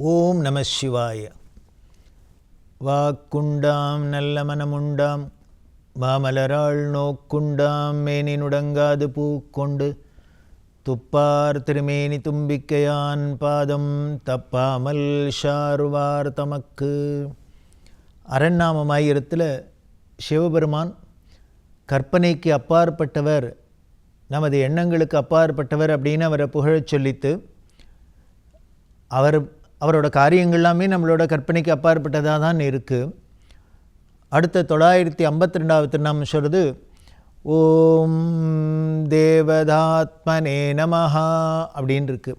ஓம் நம சிவாய. வாக்குண்டாம் நல்ல மனமுண்டாம் மாமலராள் நோக்குண்டாம் மேனி நுடங்காது பூக்கொண்டு துப்பார் திருமேனி தும்பிக்கையான் பாதம் தப்பாமல் ஷாருவார் தமக்கு. அரண்நாமமாயிரத்தில் சிவபெருமான் கற்பனைக்கு அப்பாற்பட்டவர், நமது எண்ணங்களுக்கு அப்பாற்பட்டவர் அப்படின்னு அவரை புகழச் சொல்லித்து, அவரோட காரியங்கள் எல்லாமே நம்மளோட கற்பனைக்கு அப்பாற்பட்டதாக தான் இருக்குது. அடுத்த 952வது திருநாமம் சொல்கிறது ஓம் தேவதாத்மனே நமஹா அப்படின்னு இருக்கு.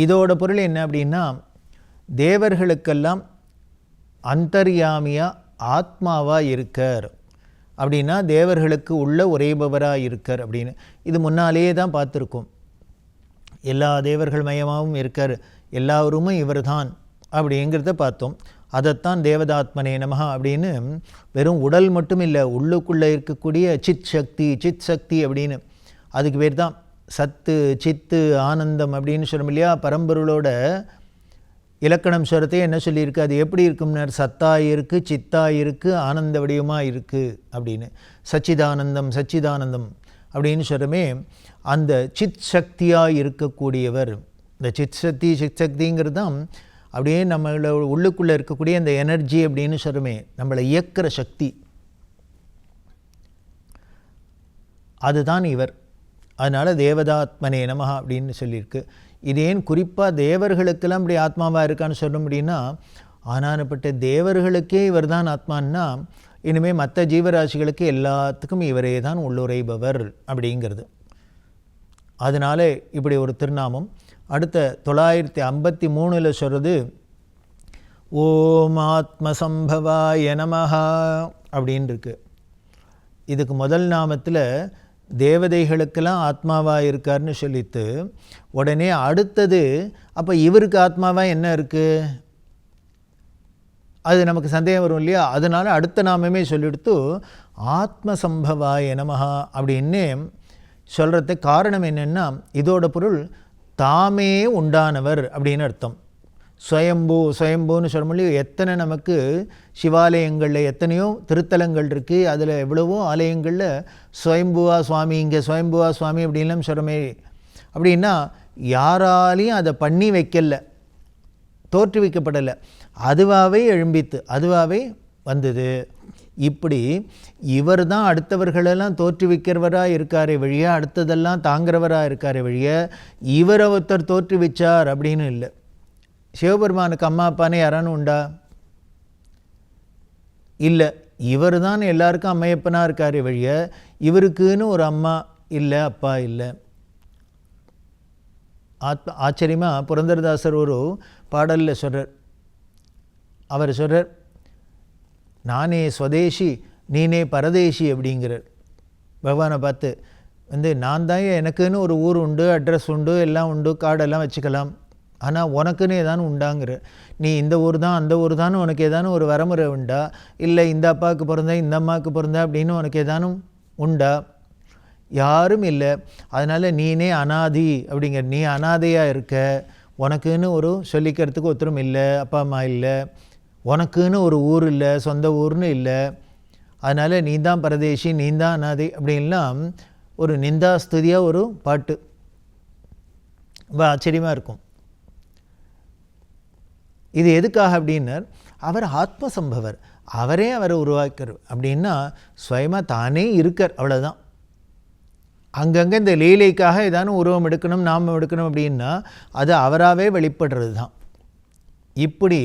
இதோட பொருள் என்ன அப்படின்னா, தேவர்களுக்கெல்லாம் அந்தர்யாமியாக ஆத்மாவாக இருக்கார் அப்படின்னா தேவர்களுக்கு உள்ள உரைபவராக இருக்கார் அப்படின்னு. இது முன்னாலேயே தான் பார்த்துருக்கோம். எல்லா தேவர்கள் மயமாகவும் இருக்கார், எல்லாருமே இவர் தான் அப்படிங்கிறத பார்த்தோம். அதைத்தான் தேவதாத்மனே நமஹா அப்படின்னு வெறும் உடல் மட்டும் இல்லை, உள்ளுக்குள்ளே இருக்கக்கூடிய சித் சக்தி அப்படின்னு அதுக்கு பேர் தான் சத்து சித்து ஆனந்தம் அப்படின்னு சொல்லும் இல்லையா. பரம்பொருளோட இலக்கணம் சொல்கிறதே என்ன சொல்லியிருக்கு, அது எப்படி இருக்கும்னார், சத்தாக இருக்குது, சித்தாக இருக்குது, ஆனந்த வடிவமாக இருக்குது அப்படின்னு. சச்சிதானந்தம் அப்படின்னு சொல்கிறமே அந்த சித் சக்தியாக இருக்கக்கூடியவர். இந்த சித் சக்திங்கிறது தான் அப்படியே நம்மளோட உள்ளுக்குள்ளே இருக்கக்கூடிய அந்த எனர்ஜி அப்படின்னு சொல்கிறோமே, நம்மளை இயக்கிற சக்தி, அதுதான் இவர். அதனால் தேவதாத்மனே நமஹா அப்படின்னு சொல்லியிருக்கு. இது ஏன் குறிப்பாக தேவர்களுக்கெல்லாம் இப்படி ஆத்மாவாக இருக்கான்னு சொல்ல முடியும்னா, ஆனானப்பட்ட தேவர்களுக்கே இவர் தான் ஆத்மான்னா இனிமேல் மற்ற ஜீவராசிகளுக்கு எல்லாத்துக்கும் இவரே தான் உள்ளுரைபவர் அப்படிங்கிறது. அதனால் இப்படி ஒரு திருநாமம். அடுத்த 953 சொல்கிறது ஓம் ஆத்மசம்பவாய நமஹா அப்படின்னு இருக்கு. இதுக்கு முதல் நாமத்தில் தேவதைகளுக்கெல்லாம் ஆத்மாவாக இருக்கார்னு சொல்லித்து, உடனே அடுத்தது அப்போ இவருக்கு ஆத்மாவாக என்ன இருக்குது, அது நமக்கு சந்தேகம் வரும் இல்லையா. அதனால் அடுத்த நாமமே சொல்லிடுத்து ஆத்மசம்பவாய நமஹா அப்படின்னு சொல்கிறதுக்கு காரணம் என்னென்னா, இதோட பொருள் தாமே உண்டானவர் அப்படின்னு அர்த்தம். சுயம்புன்னு சொல்ல முடியும். எத்தனை நமக்கு சிவாலயங்களில் எத்தனையோ திருத்தலங்கள் இருக்குது, அதில் எவ்வளவோ ஆலயங்களில் சுயம்புவா சுவாமி, இங்கே சுயம்புவா சுவாமி அப்படின்லாம் சொல்கிறமே. அப்படின்னா யாராலையும் அதை பண்ணி வைக்கல, தோற்றுவிக்கப்படலை, அதுவாகவே எழும்பித்து அதுவாகவே வந்தது. இப்படி இவர் தான் அடுத்தவர்களெல்லாம் தோற்றுவிக்கிறவராக இருக்காரே வழிய, அடுத்ததெல்லாம் தாங்கிறவராக இருக்காரே வழிய, இவரை ஒருத்தர் தோற்றுவிச்சார் அப்படின்னு இல்லை. சிவபெருமானுக்கு அம்மா அப்பானே யாரானு உண்டா? இல்லை. இவர் தான் எல்லாருக்கும் அம்மையப்பனாக இருக்காரே வழிய, இவருக்குன்னு ஒரு அம்மா இல்லை, அப்பா இல்லை. ஆச்சரியமாக புரந்தரதாசர் ஒரு பாடலில் சொல்கிறார். அவர் சொல்கிறார், நானே ஸ்வதேசி நீனே பரதேசி அப்படிங்கிறார். பகவானை பார்த்து நான் தான் எனக்குன்னு ஒரு ஊர் உண்டு, அட்ரஸ் உண்டு, எல்லாம் உண்டு, கார்டெல்லாம் வச்சுக்கலாம், ஆனால் உனக்குன்னு ஏதானு உண்டாங்கிற, நீ இந்த ஊர் தான் அந்த ஊர் தான், உனக்கு ஏதானும் ஒரு வரமுறை உண்டா, இல்லை இந்த அப்பாவுக்கு பிறந்தேன் இந்த அம்மாவுக்கு பிறந்தேன் அப்படின்னு உனக்கு ஏதானும் உண்டா? யாரும் இல்லை. அதனால் நீனே அனாதி அப்படிங்கிற, நீ அனாதையாக இருக்க, உனக்குன்னு ஒரு சொல்லிக்கிறதுக்கு ஒருத்தரும் இல்லை, அப்பா அம்மா இல்லை, உனக்குன்னு ஒரு ஊர் இல்லை, சொந்த ஊர்னு இல்லை, அதனால் நீ தான் பரதேசி, நீ தான் அனாதை அப்படின்லாம் ஒரு நிந்தாஸ்துதியாக ஒரு பாட்டு. ரொம்ப ஆச்சரியமாக இருக்கும். இது எதுக்காக அப்படின்னார், அவர் ஆத்மசம்பவர், அவரை உருவாக்கிறார் அப்படின்னா சுயமாக தானே இருக்கார், அவ்வளோதான். அங்கங்கே இந்த லீலைக்காக ஏதானும் உருவம் எடுக்கணும், நாமம் எடுக்கணும் அப்படின்னா அது அவராகவே வெளிப்படுறது தான். இப்படி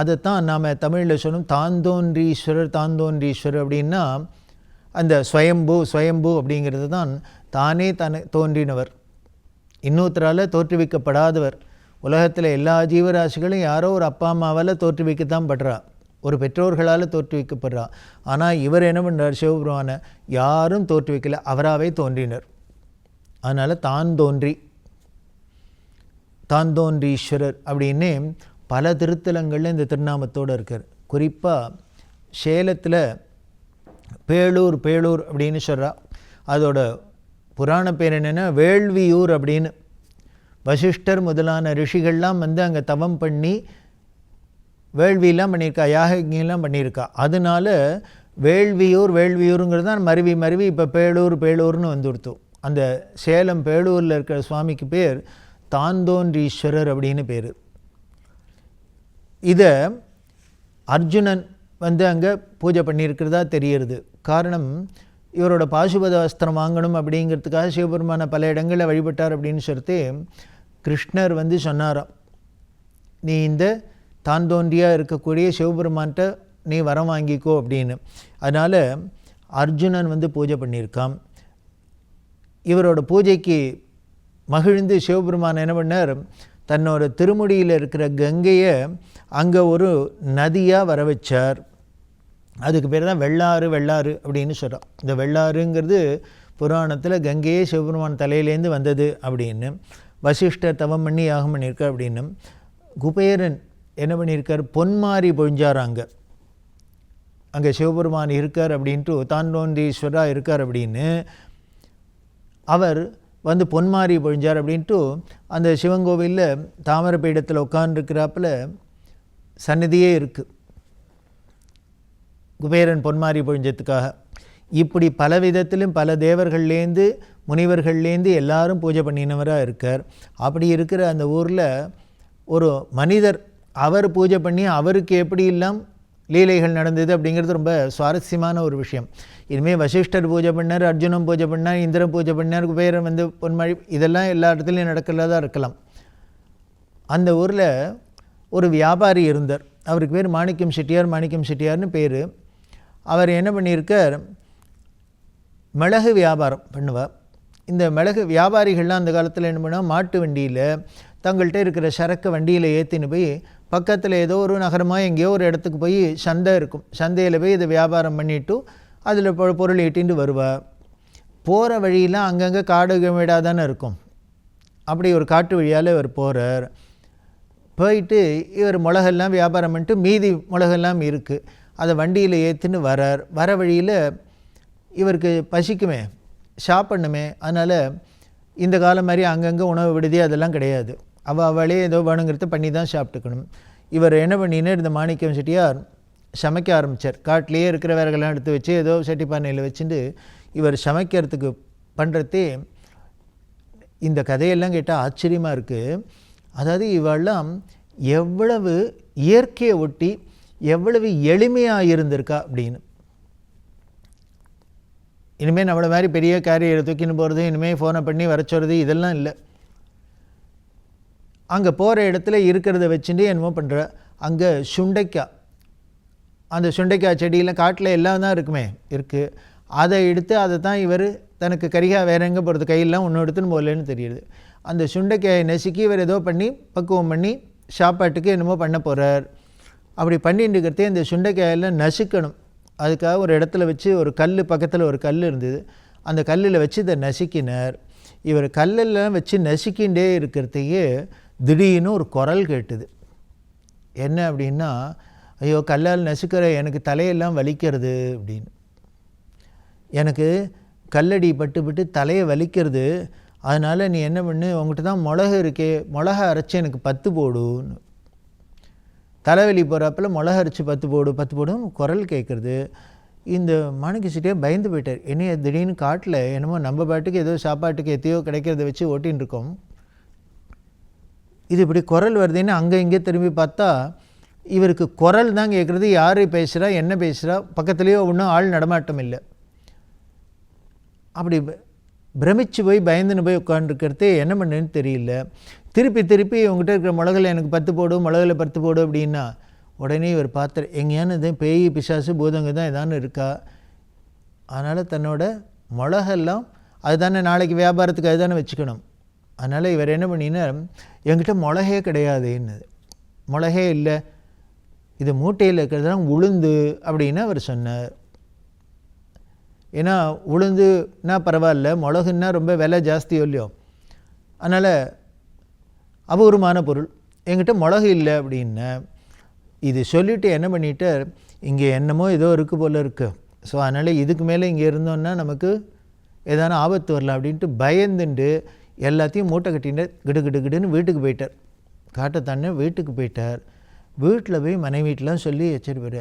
அதைத்தான் நாம் தமிழில் சொல்லணும், தாந்தோன்றீஸ்வரர் அப்படின்னா அந்த ஸ்வயம்பு அப்படிங்கிறது தான் தானே தோன்றினவர், இன்னொருத்தரால் தோற்றுவிக்கப்படாதவர். உலகத்தில் எல்லா ஜீவராசிகளும் யாரோ ஒரு அப்பா அம்மாவால் தோற்றுவிக்கத்தான் படுறா, ஒரு பெற்றோர்களால் தோற்றுவிக்கப்படுறா. ஆனால் இவர் என்ன பண்ணுறார், சிவபெருமானை யாரும் தோற்றுவிக்கலை, அவராகவே தோன்றினர். அதனால் தாந்தோன்றீஸ்வரர் அப்படின்னு பல திருத்தலங்களில் இந்த திருநாமத்தோடு இருக்கார். குறிப்பாக சேலத்தில் பேளூர் அப்படின்னு சொல்கிறா. அதோட புராண பேர் என்னென்னா வேள்வியூர் அப்படின்னு. வசிஷ்டர் முதலான ரிஷிகள்லாம் வந்து அங்கே தவம் பண்ணி வேள்வியெல்லாம் பண்ணியிருக்கா, யாகங்கெல்லாம் பண்ணியிருக்கா. அதனால வேள்வியூருங்கிறது தான் மருவி இப்போ பேளூர்னு வந்துடுத்தோம். அந்த சேலம் பேளூரில் இருக்கிற சுவாமிக்கு பேர் தாந்தோன்றீஸ்வரர் அப்படின்னு பேர். இதை அர்ஜுனன் வந்து அங்கே பூஜை பண்ணியிருக்கிறதா தெரிகிறது. காரணம், இவரோட பாசுபத வஸ்திரம் வாங்கணும் அப்படிங்கிறதுக்காக சிவபெருமான பல இடங்களில் வழிபட்டார் அப்படின்னு சொல்லிட்டு கிருஷ்ணர் வந்து சொன்னாராம், நீ இந்த தாந்தோன்றியாக இருக்கக்கூடிய சிவபெருமான்கிட்ட நீ வரம் வாங்கிக்கோ அப்படின்னு. அதனால் அர்ஜுனன் வந்து பூஜை பண்ணியிருக்கான். இவரோட பூஜைக்கு மகிழ்ந்து சிவபெருமான் என்ன பண்ணார், தன்னோட திருமுடியில் இருக்கிற கங்கையை அங்கே ஒரு நதியாக வர வச்சார். அதுக்கு பேர் தான் வெள்ளாறு அப்படின்னு சொல்கிறோம். இந்த வெள்ளாறுங்கிறது புராணத்தில் கங்கையே சிவபெருமான் தலையிலேருந்து வந்தது அப்படின்னு. வசிஷ்டர் தவம் பண்ணி யாகம் பண்ணியிருக்கார் அப்படின்னு. குபேரன் என்ன பண்ணியிருக்கார், பொன்மாரி பொழிஞ்சார். அங்கே சிவபெருமான் இருக்கார் அப்படின்ட்டு, தாண்டோன்றீஸ்வரா இருக்கார் அப்படின்னு அவர் வந்து பொன்மாரி பொழிஞ்சார் அப்படின்ட்டு அந்த சிவங்கோவிலில் தாமரை பீடத்தில் உட்கார்ந்துருக்கிறாப்புல சன்னதியே இருக்குது குபேரன் பொன்மாரி பொழிஞ்சதுக்காக. இப்படி பல விதத்திலும் பல தேவர்கள்லேருந்து முனிவர்கள்லேருந்து எல்லாரும் பூஜை பண்ணினவராக இருக்கார். அப்படி இருக்கிற அந்த ஊரில் ஒரு மனிதர், அவர் பூஜை பண்ணி அவருக்கு எப்படி எல்லாம் லீலைகள் நடந்தது அப்படிங்கிறது ரொம்ப சுவாரஸ்யமான ஒரு விஷயம். இனிமேல் வசிஷ்டர் பூஜை பண்ணார், அர்ஜுனன் பூஜை பண்ணார், இந்திரன் பூஜை பண்ணார், குபேரன் வந்து பொன்மாரி, இதெல்லாம் எல்லா இடத்துலையும் நடக்கிறதா இருக்கலாம். அந்த ஊரில் ஒரு வியாபாரி இருந்தார். அவருக்கு பேர் மாணிக்கம் செட்டியார்னு பேர். அவர் என்ன பண்ணியிருக்கார், மிளகு வியாபாரம் பண்ணுவார். இந்த மிளகு வியாபாரிகள்லாம் அந்த காலத்தில் என்ன பண்ணால், மாட்டு வண்டியில் தங்கள்கிட்ட இருக்கிற சரக்கு வண்டியில் ஏற்றின்னு போய் பக்கத்தில் ஏதோ ஒரு நகரமாக எங்கேயோ ஒரு இடத்துக்கு போய் சந்தை இருக்கும், சந்தையில் போய் இதை வியாபாரம் பண்ணிவிட்டு அதில் பொருள் ஈட்டின்னு வருவார். போகிற வழியெலாம் அங்கங்கே காடு வீடாக தானே இருக்கும். அப்படி ஒரு காட்டு வழியால் இவர் போகிறார். போயிட்டு இவர் மிளகெல்லாம் வியாபாரம் பண்ணிட்டு மீதி மிளகெல்லாம் இருக்குது, அதை வண்டியில் ஏற்றின்னு வரார். வர வழியில் இவருக்கு பசிக்குமே, சாப்பிடணுமே. அதனால் இந்த காலம் மாதிரி அங்கங்கே உணவு விடுதி அதெல்லாம் கிடையாது. அவளே ஏதோ வேணுங்கிறத பண்ணி தான் சாப்பிட்டுக்கணும். இவர் என்ன பண்ணினார், இந்த மாணிக்கம் செட்டியார் சமைக்க ஆரம்பித்தார். காட்டிலேயே இருக்கிற வேர்களெல்லாம் எடுத்து வச்சு ஏதோ செட்டி பானையில் வச்சுட்டு இவர் சமைக்கிறதுக்கு பண்ணுறதே. இந்த கதையெல்லாம் கேட்டால் ஆச்சரியமாக இருக்குது. அதாவது இவெல்லாம் எவ்வளவு இயற்கையை ஒட்டி எவ்வளவு எளிமையாக இருந்திருக்கா அப்படின்னு. இனிமேல் நம்மளை மாதிரி பெரிய கேரியரை தூக்கின்னு போகிறது, இனிமேல் ஃபோனை பண்ணி வர சொல்கிறது, இதெல்லாம் இல்லை. அங்கே போகிற இடத்துல இருக்கிறத வச்சுட்டு என்னமோ பண்ணுற. அங்கே சுண்டைக்காய், அந்த சுண்டைக்காய் செடியில் காட்டில் எல்லாம் தான் இருக்குது. அதை எடுத்து அதை தான் இவர் தனக்கு கரிகாய் வேற எங்கே போகிறது, கையெல்லாம் ஒன்று எடுத்துன்னு போகலன்னு தெரியுது. அந்த சுண்டைக்காயை நசுக்கி இவர் ஏதோ பண்ணி பக்குவம் பண்ணி சாப்பாட்டுக்கு என்னமோ பண்ண போகிறார். அப்படி பண்ணிட்டு இருக்கிறதே இந்த சுண்டைக்காயெல்லாம் நசுக்கணும். அதுக்காக ஒரு இடத்துல வச்சு ஒரு கல், பக்கத்தில் ஒரு கல் இருந்தது, அந்த கல்லில் வச்சு இதை நசுக்கினார். இவர் கல்லெல்லாம் வச்சு நசுக்கின்றே இருக்கிறதையே திடீர்னு ஒரு குரல் கேட்டுது. என்ன அப்படின்னா, ஐயோ கல்லால் நசுக்கிற எனக்கு தலையெல்லாம் வலிக்கிறது அப்படின்னு. எனக்கு கல்லடி பட்டு தலையை வலிக்கிறது, அதனால் நீ என்ன பண்ணு, உங்கள்கிட்ட தான் மிளகு இருக்கே, மிளகா அரைச்சி எனக்கு 10 போடுன்னு. தலைவலி போகிறப்பில் மிளகா அரைச்சி 10 போடுன்னு குரல் கேட்குறது. இந்த மாணிக்க செட்டியார் பயந்து போயிட்டார். என்னைய திடீர்னு காட்டில் என்னமோ நம்ம பாட்டுக்கு ஏதோ சாப்பாட்டுக்கு எத்தையோ கிடைக்கிறத வச்சு ஓட்டின்னு இருக்கோம், இது இப்படி குரல் வருதுன்னு அங்கே இங்கே திரும்பி பார்த்தா இவருக்கு குரல் தான் கேட்குறது. யார் பேசுகிறா, என்ன பேசுகிறா, பக்கத்துலேயோ ஒன்றும் ஆள் நடமாட்டம் இல்லை. அப்படி பிரமிச்சு போய் பயந்துன்னு போய் உட்காந்துருக்கிறதே என்ன பண்ணுன்னு தெரியல. திருப்பி உங்கள்கிட்ட இருக்கிற மிளகுல எனக்கு 10 போடு, மிளகுல 10 போடு அப்படின்னா உடனே இவர் பார்த்தார், எங்கேயானு இது பேய் பிசாசு பூதங்க தான் ஏதானு இருக்கா. அதனால் தன்னோட மிளகெல்லாம் அதுதானே நாளைக்கு வியாபாரத்துக்கு அதுதானே வச்சுக்கணும். அதனால் இவர் என்ன பண்ணினார், என்கிட்ட மிளகே கிடையாதுன்னு, மிளகே இல்லை, இது மூட்டையில் இருக்கிறதுலாம் உளுந்து அப்படின்னு அவர் சொன்னார். ஏன்னா உளுந்துன்னா பரவாயில்ல, மிளகுன்னா ரொம்ப விலை ஜாஸ்தியோ இல்லையோ, அதனால் அபூர்வமான பொருள், என்கிட்ட மிளகு இல்லை அப்படின்னு. இது சொல்லிவிட்டு என்ன பண்ணிட்டார், இங்கே என்னமோ ஏதோ இருக்குது போல் இருக்குது, ஸோ அதனால் இதுக்கு மேலே இங்கே இருந்தோன்னா நமக்கு ஏதான ஆபத்து வரலாம் அப்படின்ட்டு பயந்துண்டு எல்லாத்தையும் மூட்டை கட்டினார். கிடுன்னு வீட்டுக்கு போயிட்டார். காட்டை தானே வீட்டுக்கு போயிட்டார். வீட்டில் போய் மனைவி வீட்டெலாம் சொல்லி வச்சிருப்பார்,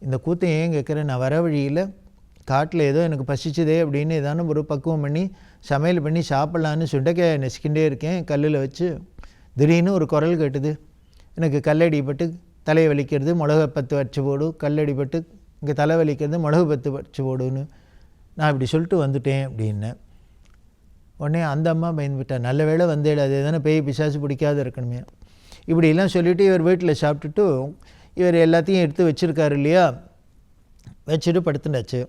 இந்த கூத்தை ஏன் கேட்குறேன், நான் வர வழியில் காட்டில் ஏதோ எனக்கு பசிச்சதே அப்படின்னு ஏதான ஒரு பக்குவம் பண்ணி சமையல் பண்ணி சாப்பிட்லான்னு சுண்டைக்காயை நெசிக்கிட்டே இருக்கேன் கல்லில் வச்சு. திடீர்னு ஒரு குரல் கேட்டுது, எனக்கு கல்லடிப்பட்டு தலையை வலிக்கிறது, மிளகு 10 வச்சு போடு, கல்லடிப்பட்டு இங்கே தலை வலிக்கிறது, மிளகு 10 வச்சு போடுன்னு நான் இப்படி சொல்லிட்டு வந்துட்டேன் அப்படின்னேன். உடனே அந்த அம்மா பயந்துவிட்டேன், நல்ல வேளை வந்தேன், அது எதனா பேய் பிசாசு பிடிக்காத இருக்கணுமே. இப்படிலாம் சொல்லிவிட்டு இவர் வீட்டில் சாப்பிட்டுட்டு இவர் எல்லாத்தையும் எடுத்து வச்சுருக்காரு இல்லையா, வச்சுட்டு படுத்துட்டாச்சு.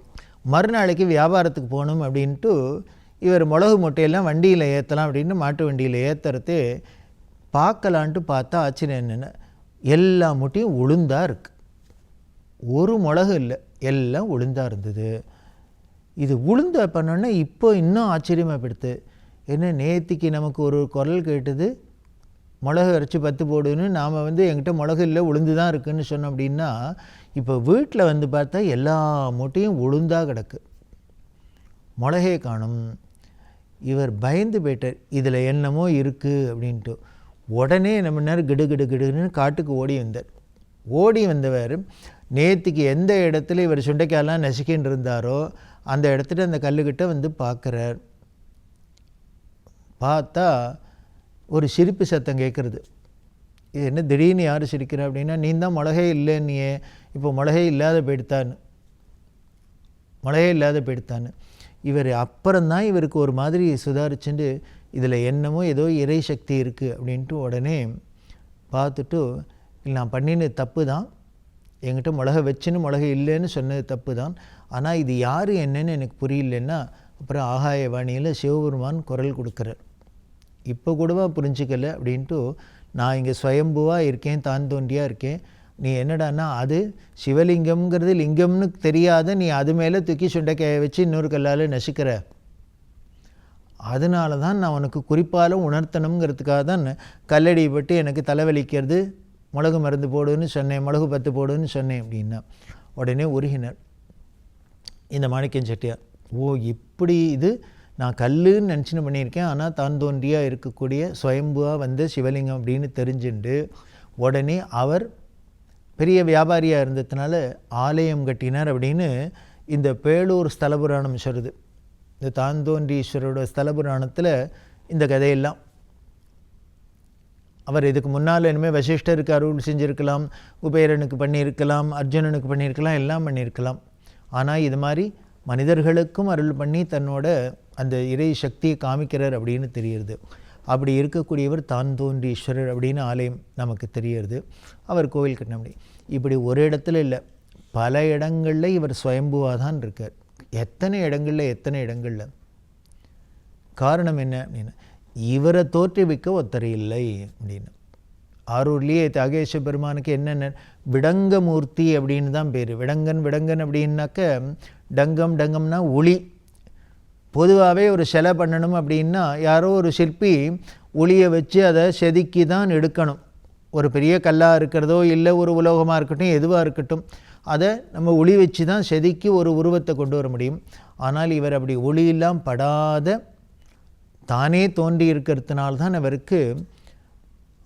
மறுநாளைக்கு வியாபாரத்துக்கு போகணும் அப்படின்ட்டு இவர் மிளகு மூட்டையெல்லாம் வண்டியில் ஏற்றலாம் அப்படின்னு மாட்டு வண்டியில் ஏற்றுறது பார்க்கலான்ட்டு பார்த்தா ஆச்சரியம் என்னென்ன, எல்லா மூட்டையும் உளுந்தாக இருக்குது, ஒரு மிளகு இல்லை, எல்லாம் உளுந்தாக இருந்தது. இது உளுந்த பண்ணோன்னா இப்போ இன்னும் ஆச்சரியமாக படுத்து, என்ன நேத்திக்கு நமக்கு ஒரு குரல் கேட்டது மிளகு அரைச்சி 10 போடுன்னு, நாம் என்கிட்ட மிளகு இல்லை உளுந்து தான் இருக்குதுன்னு சொன்னோம் அப்படின்னா, இப்போ வீட்டில் பார்த்தா எல்லா மூட்டையும் உளுந்தாக கிடக்கு, மிளகே காணும். இவர் பயந்து போயிட்டார், இதில் என்னமோ இருக்குது அப்படின்ட்டு. உடனே நம்ம நேரம் கிடுன்னு காட்டுக்கு ஓடி வந்தார். ஓடி வந்தவர் நேற்றுக்கு எந்த இடத்துல இவர் சுண்டைக்காயெல்லாம் நசுக்கின்னு இருந்தாரோ அந்த இடத்துல அந்த கல்லுக்கிட்ட பார்க்குறார். பார்த்தா ஒரு சிரிப்பு சத்தம் கேட்குறது. இது என்ன திடீர்னு யார் சிரிக்கிற அப்படின்னா, நீ தான் மிளகே இல்லைன்னியே, இப்போ மிளகே இல்லாத போயிடுத்தான்னு. இவர் அப்புறம்தான் இவருக்கு ஒரு மாதிரி சுதாரிச்சுட்டு, இதில் என்னமோ ஏதோ இறை சக்தி இருக்குது அப்படின்ட்டு உடனே பார்த்துட்டு, இல்லை நான் பண்ணினது தப்பு தான், என்கிட்ட மிளகை வச்சுன்னு மிளகு இல்லைன்னு சொன்னது தப்பு தான், ஆனால் இது யார் என்னன்னு எனக்கு புரியலன்னா, அப்புறம் ஆகாயவாணியில் சிவபெருமான் குரல் கொடுக்குறார். இப்போ கூடவா புரிஞ்சிக்கல அப்படின்ட்டு, நான் இங்கே ஸ்வயம்புவாக இருக்கேன், தான் தோன்றியாக இருக்கேன், நீ என்னடான்னா அது சிவலிங்கம்ங்கிறது லிங்கம்னு தெரியாத நீ அது மேலே தூக்கி சுண்டைக்காயை வச்சு இன்னொரு கல்லால் நசுக்கிற, அதனால தான் நான் உனக்கு குறிப்பால் உணர்த்தணுங்கிறதுக்காக தான் கல்லடி பட்டு எனக்கு தலைவலிக்கிறது, மிளகு மருந்து போடுன்னு சொன்னேன், மிளகு 10 போடுன்னு சொன்னேன் அப்படின்னா. உடனே உருகினார் இந்த மாணிக்கம் செட்டியார். ஓ இப்படி இது நான் கல்லுன்னு நினச்சின்னு பண்ணியிருக்கேன், ஆனால் தான் தோன்றியாக இருக்கக்கூடிய ஸ்வயம்புவாக வந்த சிவலிங்கம் அப்படின்னு தெரிஞ்சுண்டு உடனே அவர் பெரிய வியாபாரியாக இருந்ததுனால ஆலயம் கட்டினார் அப்படின்னு இந்த பேளூர் ஸ்தல புராணம் சொல்லுது. இந்த தான் தோன்றீஸ்வரோட ஸ்தல புராணத்தில் இந்த கதையெல்லாம். அவர் இதுக்கு முன்னால் இனிமேல் வசிஷ்டருக்கு அருள் செஞ்சுருக்கலாம், குபேரனுக்கு பண்ணியிருக்கலாம், அர்ஜுனனுக்கு பண்ணியிருக்கலாம், எல்லாம் பண்ணியிருக்கலாம். ஆனால் இது மாதிரி மனிதர்களுக்கும் அருள் பண்ணி தன்னோட அந்த இறை சக்தியை காமிக்கிறார் அப்படின்னு தெரியுது. அப்படி இருக்கக்கூடியவர் தான் தோன்றீஸ்வரர் அப்படின்னு ஆலயம் நமக்கு தெரியுது. அவர் கோவில் கட்டின முடியும். இப்படி ஒரு இடத்துல இல்லை, பல இடங்களில் இவர் ஸ்வயம்புவாக தான் இருக்கார். எத்தனை இடங்களில் காரணம் என்ன அப்படின்னா, இவரை தோற்றுவிக்க ஒருத்தர் இல்லை அப்படின்னு. ஆரூர்லேயே தியாகேச பெருமானுக்கு என்னென்ன விடங்கமூர்த்தி அப்படின்னு தான் பேர். விடங்கன் அப்படின்னாக்க டங்கம்னா ஒளி. பொதுவாகவே ஒரு சிலை பண்ணணும் அப்படின்னா யாரோ ஒரு சிற்பி ஒளியை வச்சு அதை செதுக்கி தான் எடுக்கணும். ஒரு பெரிய கல்லாக இருக்கிறதோ இல்லை ஒரு உலோகமாக இருக்கட்டும், எதுவாக இருக்கட்டும், அதை நம்ம ஒளி வச்சு தான் செதுக்கி ஒரு உருவத்தை கொண்டு வர முடியும். ஆனால் இவர் அப்படி ஒளியெல்லாம் படாத தானே தோன்றி இருக்கிறதுனால்தான் அவருக்கு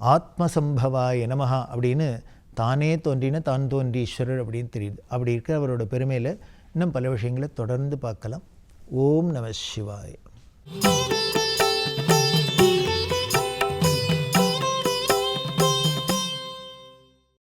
ஆத்மசம்பவாய நமஹா அப்படின்னு தானே தோன்றின தான் தோன்றீஸ்வரர் அப்படின்னு தெரியுது. அப்படி இருக்க அவரோட பெருமையில் இன்னும் பல விஷயங்களை தொடர்ந்து பார்க்கலாம். ஓம் நம சிவாய.